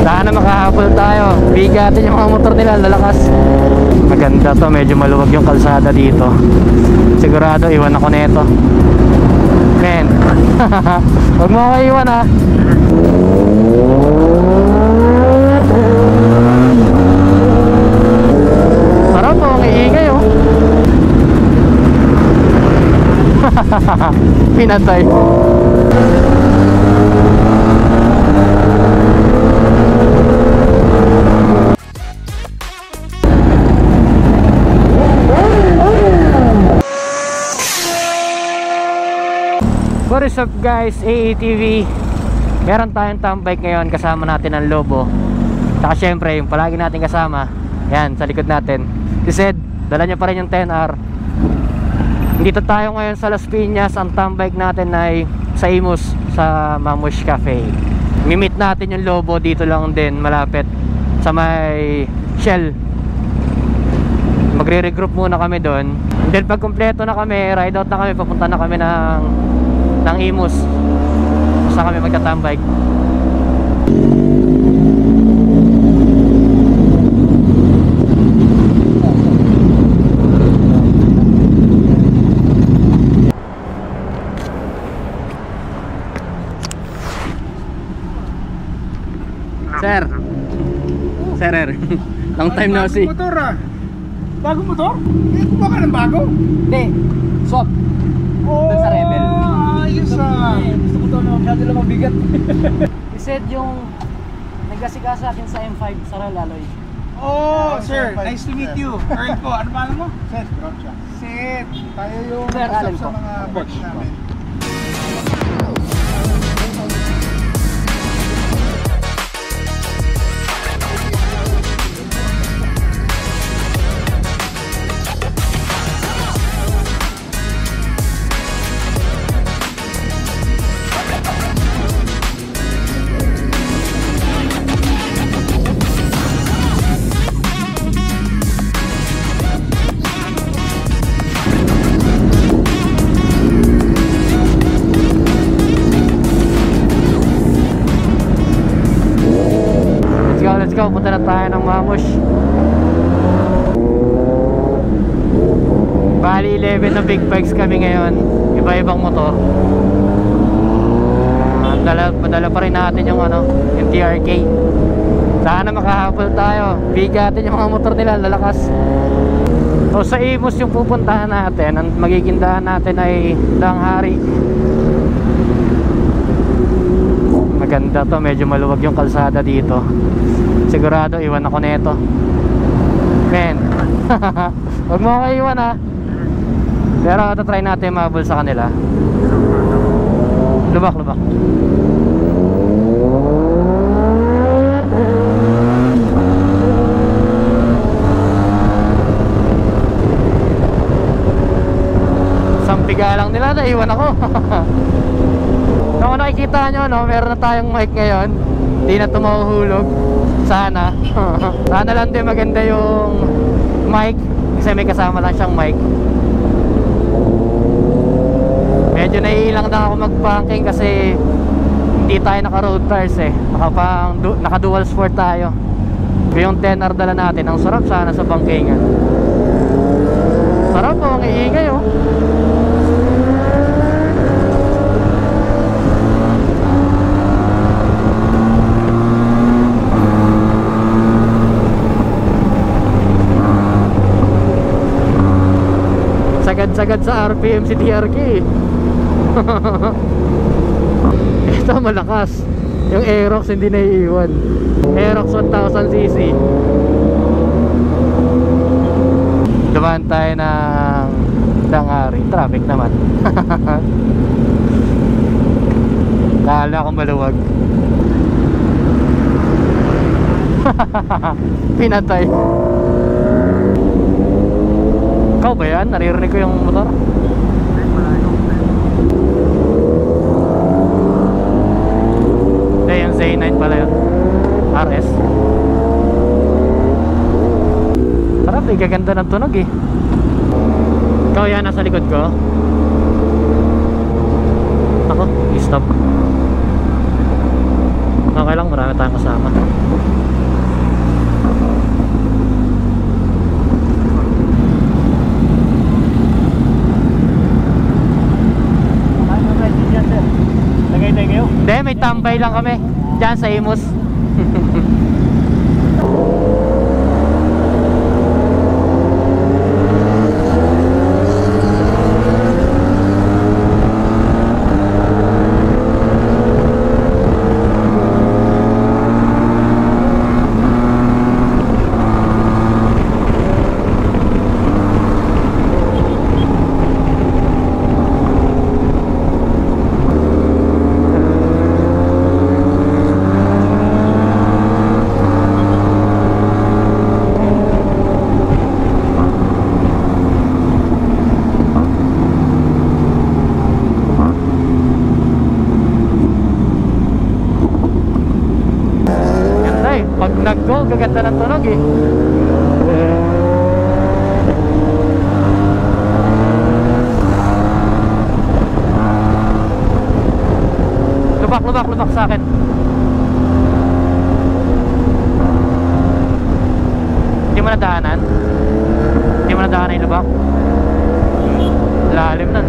Sana makahabol tayo. Bigatin yung mga motor nila, lalakas. Maganda to, medyo maluwag yung kalsada dito. Sigurado iwan ako neto. Men. Huwag mo ako iwan ha. Sarap po, ang iingay oh. Pinatay. What is up guys, AATV. Meron tayong tambike ngayon, kasama natin ang Lobo. Saka syempre yung palagi natin kasama, yan sa likod natin, si Zed. Dala niya pa rin yung 10R. Dito tayo ngayon sa Las Piñas. Ang tambike natin ay sa Imus, sa Mamush Cafe. Mimit natin yung Lobo dito lang din, malapit sa may Shell. Magre-regroup muna kami doon. And then pag kumpleto na kami, ride out na kami, papunta na kami ng Imus. Saan kami magtatambike. Sir, long time no see. Motor ah. Bagong motor? Kuha ka ng bago? Hindi, swap. Oh, Dun sa Rebel. Ayos ah. Gusto ko ito na masyado lang mabigat. Si Sed yung nagkasika sa akin sa M5 sa Ralaloy. Oh, sir, nice to meet you. Earl po, ano pangalan mo? Seth, Groucho. Seth. Tayo yung Sir, usap Alan sa po. mga works namin. Let's go, punta na tayo ng Mamush. Bali 11 na big bikes kami ngayon. Iba-ibang motor. Padala pa rin natin yung yung TRK. Sana makahabol tayo. Bigatin yung mga motor nila, lalakas. So sa Imus yung pupuntahan natin. Ang magiging daan natin ay Danghari. Maganda to, medyo maluwag yung kalsada dito. Sigurado iwan ako neto. Men. Huwag mo ako iwan ha. Pero try natin mahabol sa kanila. Lubak. Sampiga lang nila, naiwan ako. Kung nakikita nyo, meron na tayong mic ngayon. Hindi na ito mahuhulog. Sana. Sana lang din maganda yung mic. Kasi may kasama lang siyang mic. Medyo naiilang na ako mag-banking kasi hindi tayo naka-road tires eh. Naka-dual sport tayo. Yung 10R dala natin, ang sarap sana sa bankingan. Sarap po, ang iingay oh. Sagad sa RPM si TRK. Ito malakas. Yung Aerox hindi naiiwan. Aerox 1000cc. Dumaan tayo ng Danghari. Traffic naman. Kala ko maluwag. Pinatay. Ikaw ba yan? Naririnig ko yung motor. Yung Z9 pala yun. RS. Parang gaganda ng tunog eh. Ikaw yan, nasa likod ko. Ako, i-stop. Okay lang, marami tayong kasama. may tambay lang kami dyan sa Imus. Pag nag-go, gaganda ng tunog eh. Lubak sa akin. Hindi mo nadaanan? Hindi mo nadaanan yung lubak? Lalim nun.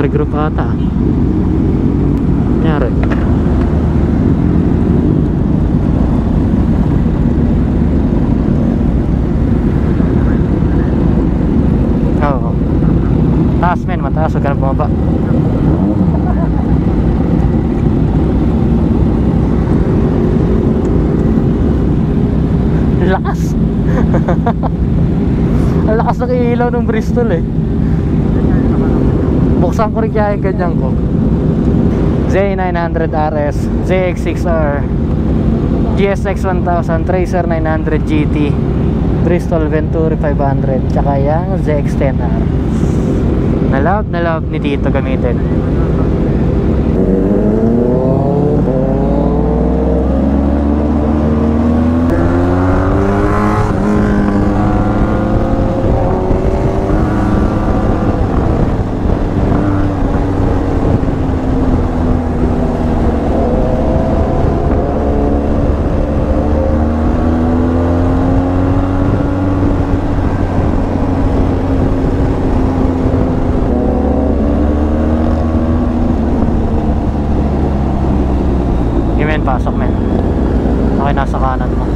Group ata nangyari. Oo, taas men, mataas, huwag ka na bumaba. Lakas. Ang lakas ng ilaw ng Bristol eh. Buksan ko rin kaya yung ganyan ko. Z900RS, ZX6R, GSX 1000, Tracer 900 GT, Bristol Venturi 500, tsaka yung ZX10R. Na love ni Tito gamitin. Pasok men. Okay, nasa kanan mo.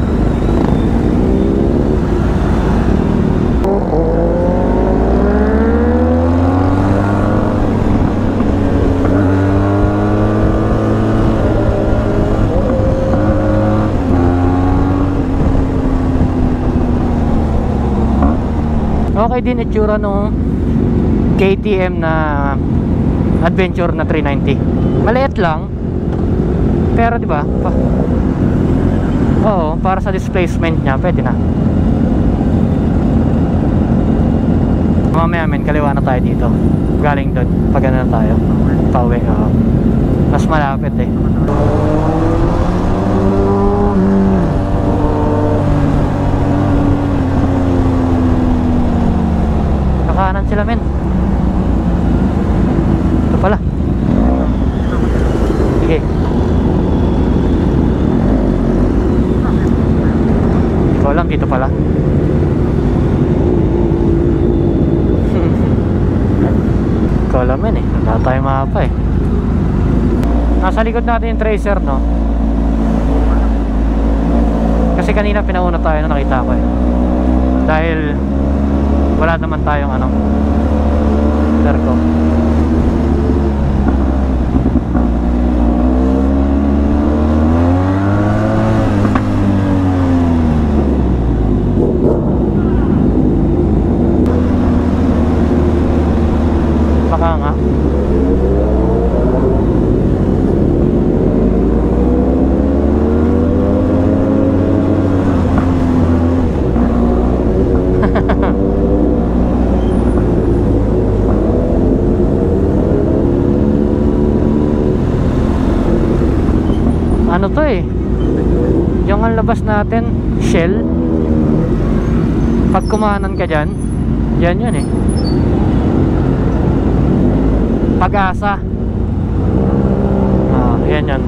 Okay din itsura nung KTM na Adventure na 390. Maliit lang. Pero di ba? Oo, para sa displacement niya, pwede na. Mamaya men, kaliwa na tayo dito. Galing doon, pag ano na tayo. Pauwi, oo. Mas malapit eh. Kakanan sila men. Ito pala. Sige. Ikaw lang, dito pala. Ikaw lang men eh. Wala tayong mapa eh. Nasa likod natin yung Tracer no. Kasi kanina pinauna tayo na nakita ko eh. Dahil wala naman tayong ano Terco. Baka nga Ano to eh, yung ang labas natin, Shell. Pag kumanan ka dyan, yan yun eh, Pag-asa. Yan yan.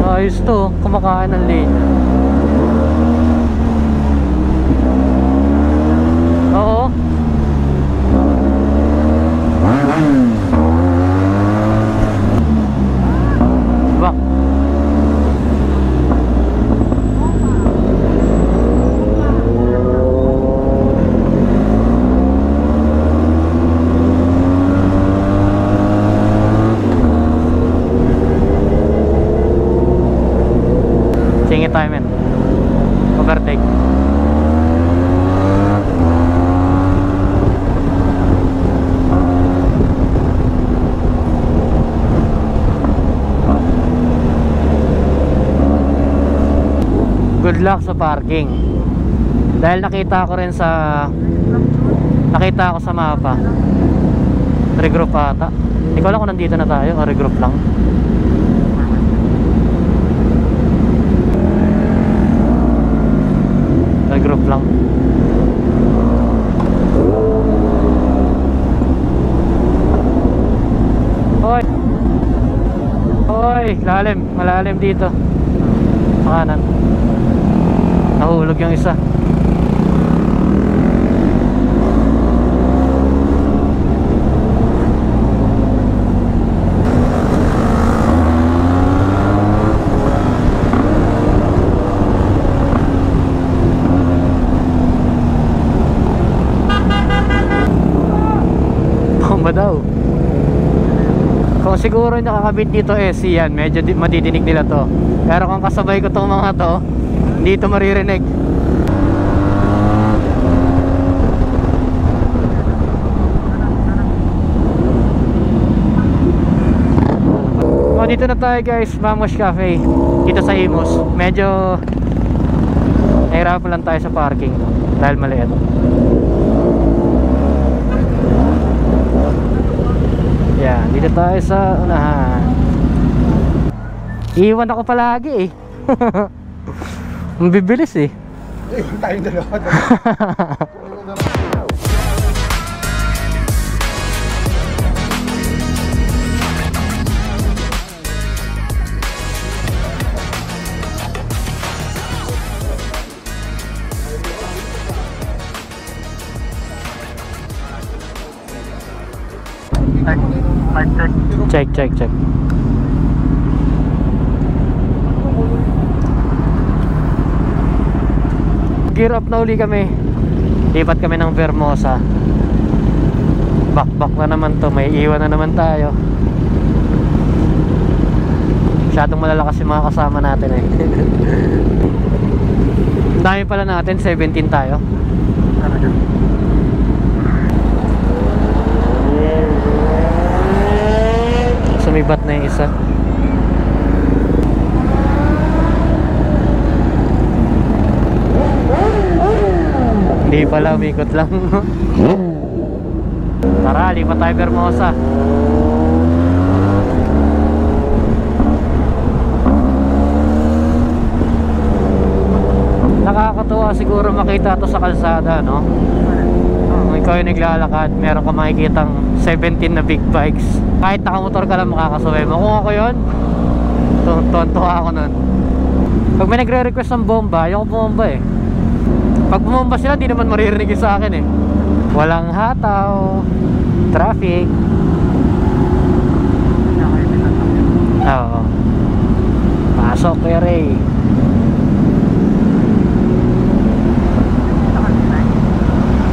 Ayos to, kumakain ng lane. Oo. Bak. Singit tayo men. Overtake. Good luck sa parking. Dahil nakita ko sa mapa, regroup ata. Hindi ko alam kung nandito na tayo o regroup lang. Regroup lang. Hoy! Hoy! Lalim, malalim dito. Sa kanan. Nahulog yung isa. Bomba daw. Kung siguro nakakabit dito si yan, medyo madidinig nila to. Pero kung kasabay ko tong mga to, hindi ito maririnig. Dito na tayo guys, Vamos Cafe. Dito sa Imus. Medyo nahirapan lang tayo sa parking dahil maliit. Yan, dito tayo sa unahan. Iwan ako palagi eh. Mabibilis eh. Tayong dalawa. Check. Gear up na uli kami. Lipat kami ng Vermosa. Back na naman to. May iwan na naman tayo. Masyadong malalakas yung mga kasama natin eh. Dami pala natin, 17 tayo. Sumibat na yung isa. Hindi pala, umikot lang. Tara, lipat tayo Vermosa. Nakakatuwa siguro makita to sa kalsada, no? Kung ikaw yung naglalakad, meron ka makikitang 17 na big bikes. Kahit nakamotor ka lang makakasuway mo. Kung ako yun, tuwa ako nun. Pag may nagre-request ng bomba, ayoko bumomba eh. Pag bumomba sila, di naman maririnig sa akin eh. Walang hataw, traffic. Oo. Pasok Kuya Ray.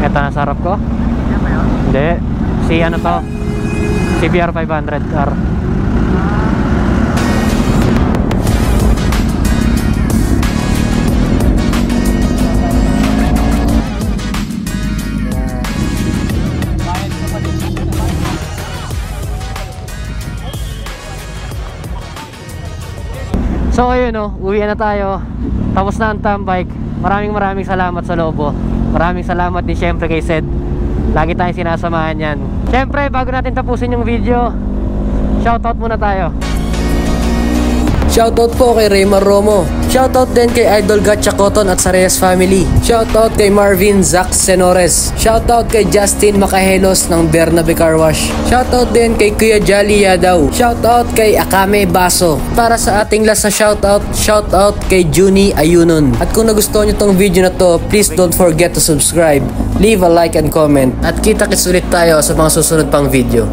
Ito na sa harap ko? Hindi. Si ano to? CBR 500R. So ayun uwi na tayo. Tapos na ang tambike. Maraming salamat sa Lobo. Maraming salamat din syempre kay Sed. Lagi tayong sinasamahan yan. Syempre bago natin tapusin yung video, shoutout muna tayo. Shoutout po kay Raymar Romo. Shoutout din kay Idol Gatcha Cotton at sa Reyes family. Shoutout kay Marvin Zac Senores. Shoutout kay Justin Macahelos ng Bernabe Car Wash. Shoutout din kay Kuya Jolly Yadaw. Shoutout kay Akame Baso. Para sa ating last na shoutout kay Juni Ayunon. At kung nagustuhan nyo tong video na to, please don't forget to subscribe, leave a like and comment. At kita-kits ulit tayo sa mga susunod pang video.